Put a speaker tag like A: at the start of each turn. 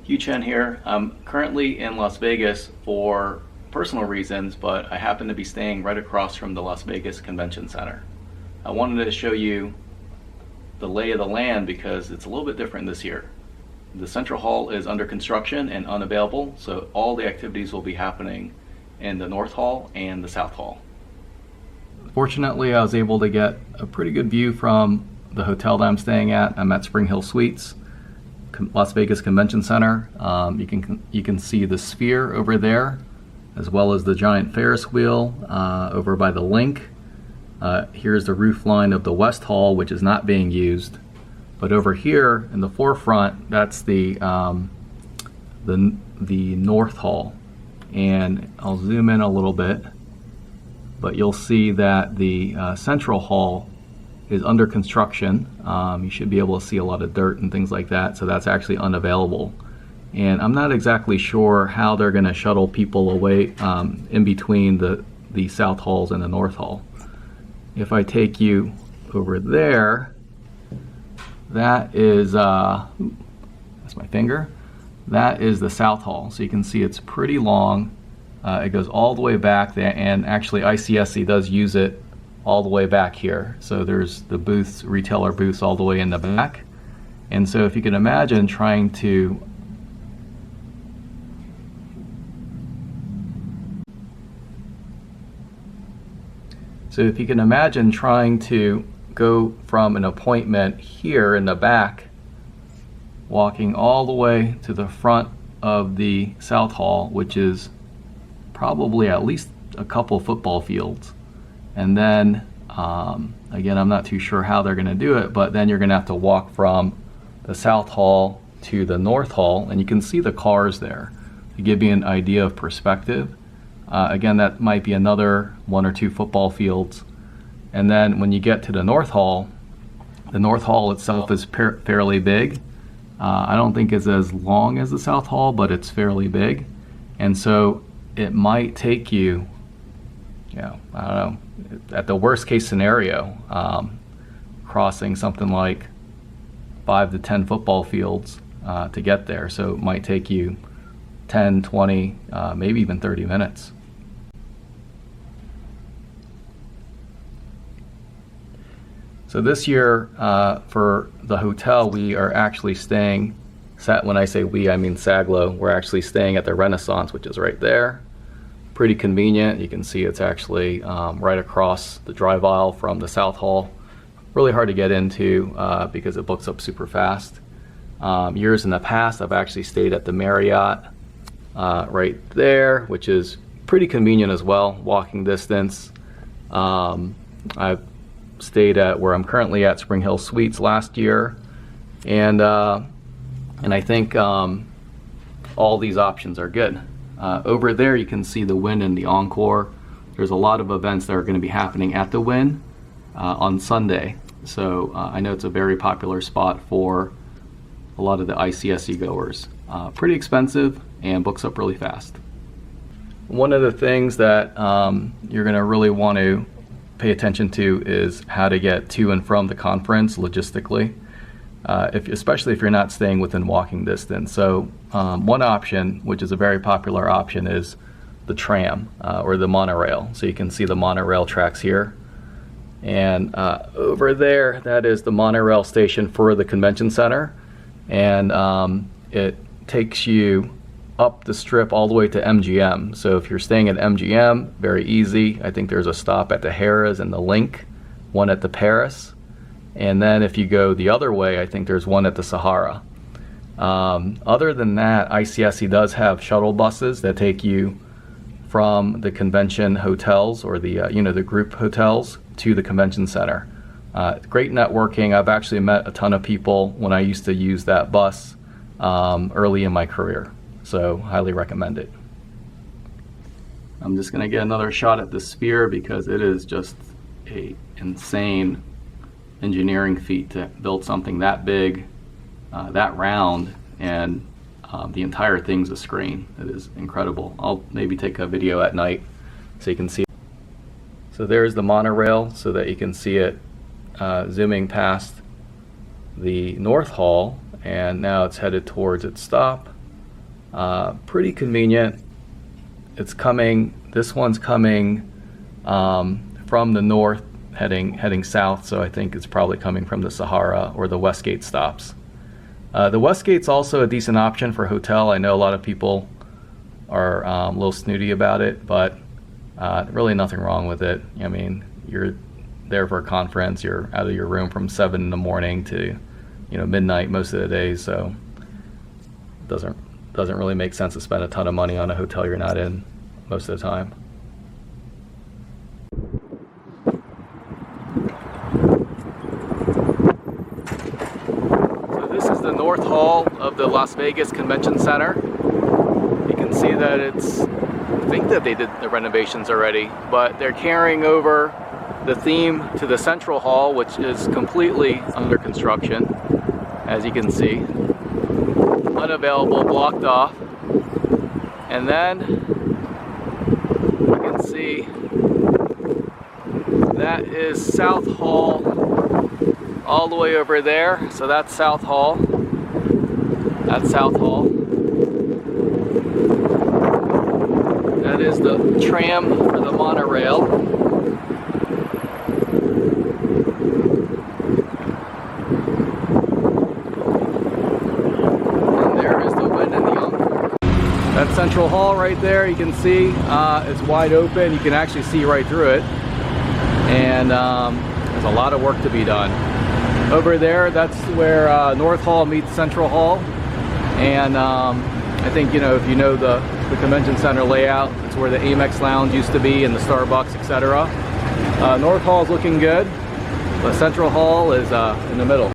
A: Hue Chen here. I'm currently in Las Vegas for personal reasons, but I happen to be staying right across from the Las Vegas Convention Center. I wanted to show you the lay of the land because it's a little bit different this year. The Central Hall is under construction and unavailable, so all the activities will be happening in the North Hall and the South Hall. Fortunately, I was able to get a pretty good view from the hotel that I'm staying at. I'm at SpringHill Suites, Las Vegas Convention Center. You can see the Sphere over there, as well as the giant Ferris wheel over by the Link. Here's the roof line of the West Hall, which is not being used. But over here in the forefront, that's the North Hall. And I'll zoom in a little bit, but you'll see that the Central Hall is under construction. You should be able to see a lot of dirt and things like that, so that's actually unavailable. And I'm not exactly sure how they're going to shuttle people away in between the South Halls and the North Hall. If I take you over there, that is, that's my finger, that is the South Hall. So you can see it's pretty long. It goes all the way back there, and actually ICSC does use it all the way back here. So there's the booths, retailer booths all the way in the back. And so if you can imagine trying to go from an appointment here in the back, walking all the way to the front of the South Hall, which is probably at least a couple football fields. And then, again, I'm not too sure how they're going to do it, but then you're going to have to walk from the South Hall to the North Hall, and you can see the cars there to give you an idea of perspective. Again, that might be another 1 or 2 football fields. And then when you get to the North Hall itself is fairly big. I don't think it's as long as the South Hall, but it's fairly big. And so it might take you, I don't know, at the worst case scenario, crossing something like 5 to 10 football fields to get there. So it might take you 10, 20, maybe even 30 minutes. So this year for the hotel, we are actually staying, when I say we, I mean Saglo, we're actually staying at the Renaissance, which is right there. Pretty convenient. You can see it's actually right across the drive aisle from the South Hall. Really hard to get into because it books up super fast. Years in the past, I've actually stayed at the Marriott right there, which is pretty convenient as well, walking distance. I've stayed at where I'm currently at, SpringHill Suites, last year, and I think all these options are good. Over there you can see the Wynn and the Encore. There's a lot of events that are going to be happening at the Wynn on Sunday, so I know it's a very popular spot for a lot of the ICSC goers. Pretty expensive and books up really fast. One of the things that you're going to really want to pay attention to is how to get to and from the conference logistically, especially if you're not staying within walking distance. So one option, which is a very popular option, is the tram or the monorail. So you can see the monorail tracks here. And over there, that is the monorail station for the convention center. And it takes you up the strip all the way to MGM. So if you're staying at MGM, very easy. I think there's a stop at the Harrah's and the Link, one at the Paris. And then if you go the other way, I think there's one at the Sahara. Other than that, ICSC does have shuttle buses that take you from the convention hotels or the the group hotels to the convention center. Great networking. I've actually met a ton of people when I used to use that bus early in my career. So highly recommend it. I'm just going to get another shot at the Sphere because it is just a insane engineering feat to build something that big, that round, and the entire thing's a screen. It is incredible. I'll maybe take a video at night so you can see. So there's the monorail so that you can see it zooming past the North Hall, and now it's headed towards its stop. Pretty convenient. It's coming, this one's coming from the north heading south, so I think it's probably coming from the Sahara or the Westgate stops. The Westgate's also a decent option for hotel. I know a lot of people are a little snooty about it, but really nothing wrong with it. I mean, you're there for a conference, you're out of your room from 7 in the morning to midnight most of the days, so it doesn't really make sense to spend a ton of money on a hotel you're not in most of the time. So this is the North Hall of the Las Vegas Convention Center. You can see that I think that they did the renovations already, but they're carrying over the theme to the Central Hall, which is completely under construction, as you can see. Unavailable, blocked off. And then you can see that is South Hall all the way over there. So that's South Hall. That's South Hall. That is the tram for the monorail. And there is the Wynn and the Encore. That's Central Hall right there. You can see it's wide open. You can actually see right through it. And there's a lot of work to be done. Over there, that's where North Hall meets Central Hall. And I think, if you know the convention center layout, it's where the Amex Lounge used to be and the Starbucks, etc. North Hall is looking good, but Central Hall is in the middle.